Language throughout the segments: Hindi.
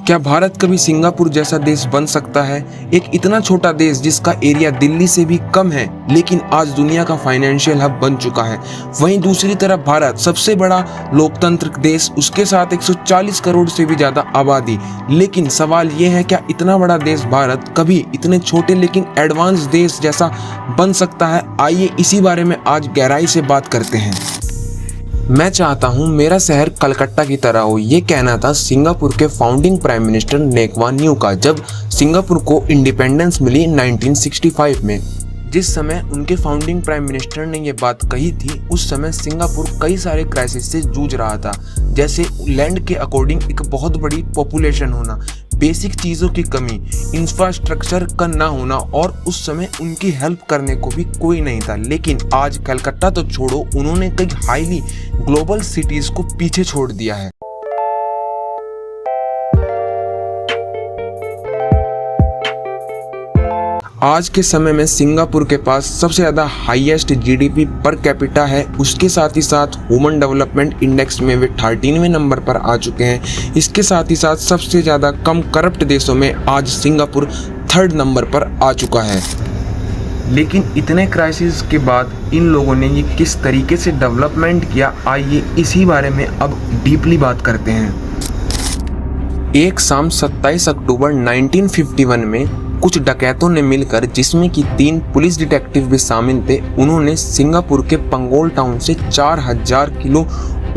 क्या भारत कभी सिंगापुर जैसा देश बन सकता है? एक इतना छोटा देश जिसका एरिया दिल्ली से भी कम है, लेकिन आज दुनिया का फाइनेंशियल हब बन चुका है। वहीं दूसरी तरफ भारत सबसे बड़ा लोकतांत्रिक देश, उसके साथ 140 करोड़ से भी ज्यादा आबादी। लेकिन सवाल ये है, क्या इतना बड़ा देश भारत कभी इतने छोटे लेकिन एडवांस देश जैसा बन सकता है? आइए इसी बारे में आज गहराई से बात करते हैं। मैं चाहता हूं मेरा शहर कलकत्ता की तरह हो, ये कहना था सिंगापुर के फाउंडिंग प्राइम मिनिस्टर नेक वा न्यू का, जब सिंगापुर को इंडिपेंडेंस मिली 1965 में। जिस समय उनके फाउंडिंग प्राइम मिनिस्टर ने ये बात कही थी, उस समय सिंगापुर कई सारे क्राइसिस से जूझ रहा था, जैसे लैंड के अकॉर्डिंग एक बहुत बड़ी पॉपुलेशन होना, बेसिक चीज़ों की कमी, इंफ्रास्ट्रक्चर का ना होना, और उस समय उनकी हेल्प करने को भी कोई नहीं था। लेकिन आज कलकत्ता तो छोड़ो, उन्होंने कई हाईली ग्लोबल सिटीज़ को पीछे छोड़ दिया है। आज के समय में सिंगापुर के पास सबसे ज़्यादा हाईएस्ट जीडीपी पर कैपिटा है, उसके साथ ही साथ ह्यूमन डेवलपमेंट इंडेक्स में वे 13वें नंबर पर आ चुके हैं। इसके साथ ही साथ सबसे ज़्यादा कम करप्ट देशों में आज सिंगापुर 3rd नंबर पर आ चुका है। लेकिन इतने क्राइसिस के बाद इन लोगों ने ये किस तरीके से डेवलपमेंट किया, आइए इसी बारे में अब डीपली बात करते हैं। एक शाम 27 अक्टूबर 1951 में कुछ डकैतों ने मिलकर, जिसमें कि 3 पुलिस डिटेक्टिव भी शामिल थे, उन्होंने सिंगापुर के पंगोल टाउन से 4000 किलो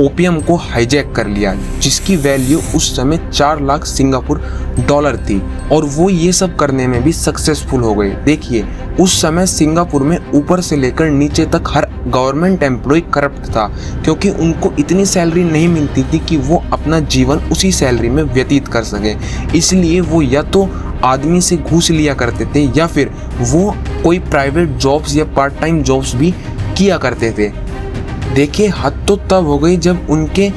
ओपियम को हाईजैक कर लिया, जिसकी वैल्यू उस समय 4 लाख सिंगापुर डॉलर थी, और वो ये सब करने में भी सक्सेसफुल हो गए। देखिए, उस समय सिंगापुर में ऊपर से लेकर नीचे तक हर गवर्नमेंट एम्प्लॉय करप्ट था, क्योंकि उनको इतनी सैलरी नहीं मिलती थी कि वो अपना जीवन उसी सैलरी में व्यतीत कर सके। इसलिए वो या तो आदमी से घूस लिया करते थे, या फिर वो कोई प्राइवेट जॉब्स या पार्ट टाइम जॉब्स भी किया करते थे। देखिए, हद तो तब हो गई जब उनके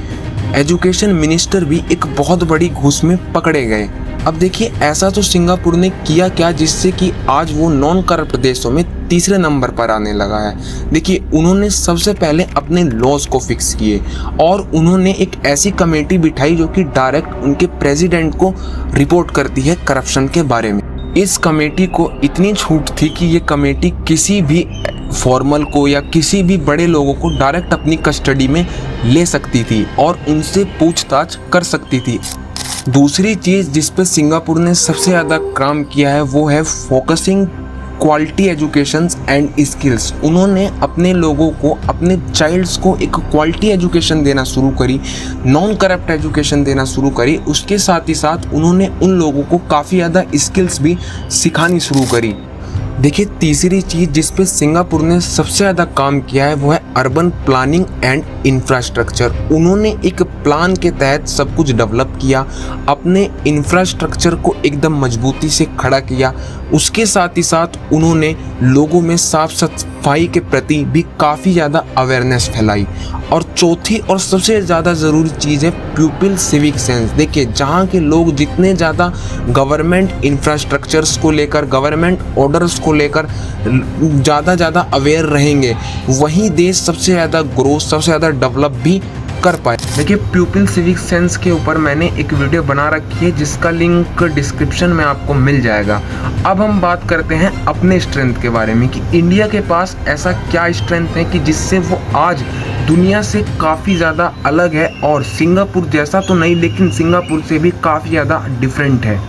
एजुकेशन मिनिस्टर भी एक बहुत बड़ी घूस में पकड़े गए। अब देखिए, ऐसा तो सिंगापुर ने किया क्या जिससे कि आज वो नॉन करप्ट देशों में 3रे नंबर पर आने लगा है। देखिए, उन्होंने सबसे पहले अपने लॉज को फिक्स किए, और उन्होंने एक ऐसी कमेटी बिठाई जो कि डायरेक्ट उनके प्रेसिडेंट को रिपोर्ट करती है करप्शन के बारे में। इस कमेटी को इतनी छूट थी कि ये कमेटी किसी भी फॉर्मल को या किसी भी बड़े लोगों को डायरेक्ट अपनी कस्टडी में ले सकती थी और उनसे पूछताछ कर सकती थी। दूसरी चीज़ जिस पे सिंगापुर ने सबसे ज़्यादा काम किया है, वो है focusing quality education and skills. उन्होंने अपने लोगों को, अपने चाइल्ड्स को एक क्वालिटी एजुकेशन देना शुरू करी, नॉन करप्ट एजुकेशन देना शुरू करी। उसके साथ ही साथ उन्होंने उन लोगों को काफ़ी ज़्यादा स्किल्स भी सिखानी शुरू करी। देखिए, तीसरी चीज़ जिस पे सिंगापुर ने सबसे ज़्यादा काम किया है, वो है अर्बन प्लानिंग एंड इंफ्रास्ट्रक्चर। उन्होंने एक प्लान के तहत सब कुछ डेवलप किया, अपने इंफ्रास्ट्रक्चर को एकदम मजबूती से खड़ा किया। उसके साथ ही साथ उन्होंने लोगों में साफ सफाई के प्रति भी काफ़ी ज़्यादा अवेयरनेस फैलाई। और चौथी और सबसे ज़्यादा ज़रूरी चीज़ है प्यूपिल सिविक सेंस। देखिए, जहाँ के लोग जितने ज़्यादा गवर्नमेंट इंफ्रास्ट्रक्चर्स को लेकर, गवर्नमेंट ऑर्डर्स को लेकर ज़्यादा अवेयर रहेंगे, वही देश सबसे ज़्यादा ग्रोथ, सबसे ज़्यादा डेवलप भी कर पाए। देखिए, प्यूपिल सिविक सेंस के ऊपर मैंने एक वीडियो बना रखी है, जिसका लिंक डिस्क्रिप्शन में आपको मिल जाएगा। अब हम बात करते हैं अपने स्ट्रेंथ के बारे में, कि इंडिया के पास ऐसा क्या स्ट्रेंथ है कि जिससे वो आज दुनिया से काफ़ी ज़्यादा अलग है, और सिंगापुर जैसा तो नहीं, लेकिन सिंगापुर से भी काफ़ी ज़्यादा डिफरेंट है।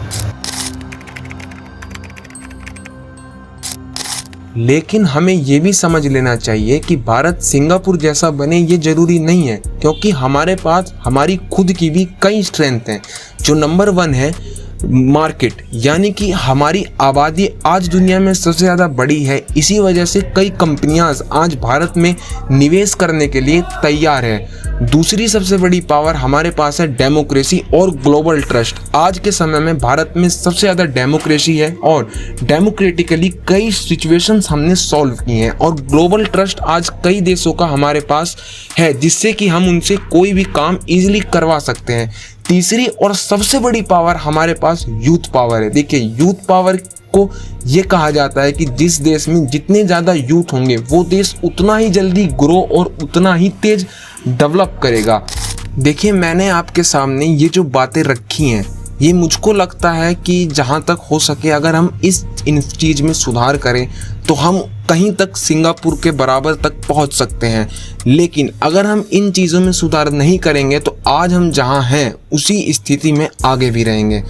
लेकिन हमें ये भी समझ लेना चाहिए कि भारत सिंगापुर जैसा बने ये ज़रूरी नहीं है, क्योंकि हमारे पास हमारी खुद की भी कई स्ट्रेंथ हैं। जो नंबर 1 है मार्केट, यानी कि हमारी आबादी आज दुनिया में सबसे ज़्यादा बड़ी है। इसी वजह से कई कंपनियां आज भारत में निवेश करने के लिए तैयार है। दूसरी सबसे बड़ी पावर हमारे पास है डेमोक्रेसी और ग्लोबल ट्रस्ट। आज के समय में भारत में सबसे ज़्यादा डेमोक्रेसी है, और डेमोक्रेटिकली कई सिचुएशंस हमने सॉल्व की हैं, और ग्लोबल ट्रस्ट आज कई देशों का हमारे पास है, जिससे कि हम उनसे कोई भी काम ईजिली करवा सकते हैं। तीसरी और सबसे बड़ी पावर हमारे पास यूथ पावर है। देखिए, यूथ पावर को ये कहा जाता है कि जिस देश में जितने ज़्यादा यूथ होंगे, वो देश उतना ही जल्दी ग्रो और उतना ही तेज डेवलप करेगा। देखिए, मैंने आपके सामने ये जो बातें रखी हैं, ये मुझको लगता है कि जहाँ तक हो सके अगर हम इन चीज़ में सुधार करें तो हम कहीं तक सिंगापुर के बराबर तक पहुँच सकते हैं। लेकिन अगर हम इन चीज़ों में सुधार नहीं करेंगे तो आज हम जहाँ हैं उसी स्थिति में आगे भी रहेंगे।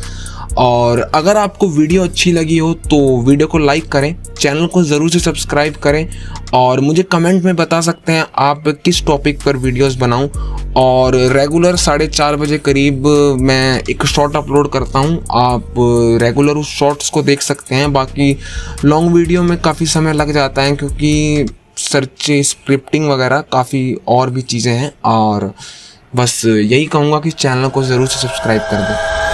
और अगर आपको वीडियो अच्छी लगी हो तो वीडियो को लाइक करें, चैनल को ज़रूर से सब्सक्राइब करें और मुझे कमेंट में बता सकते हैं आप किस टॉपिक पर वीडियोस बनाऊं। और रेगुलर 4:30 बजे करीब मैं एक शॉर्ट अपलोड करता हूं, आप रेगुलर उस शॉर्ट्स को देख सकते हैं। बाकी लॉन्ग वीडियो में काफ़ी समय लग जाता है क्योंकि सर्च स्क्रिप्टिंग वगैरह काफ़ी और भी चीज़ें हैं। और बस यही कहूँगा कि चैनल को ज़रूर से सब्सक्राइब कर दें।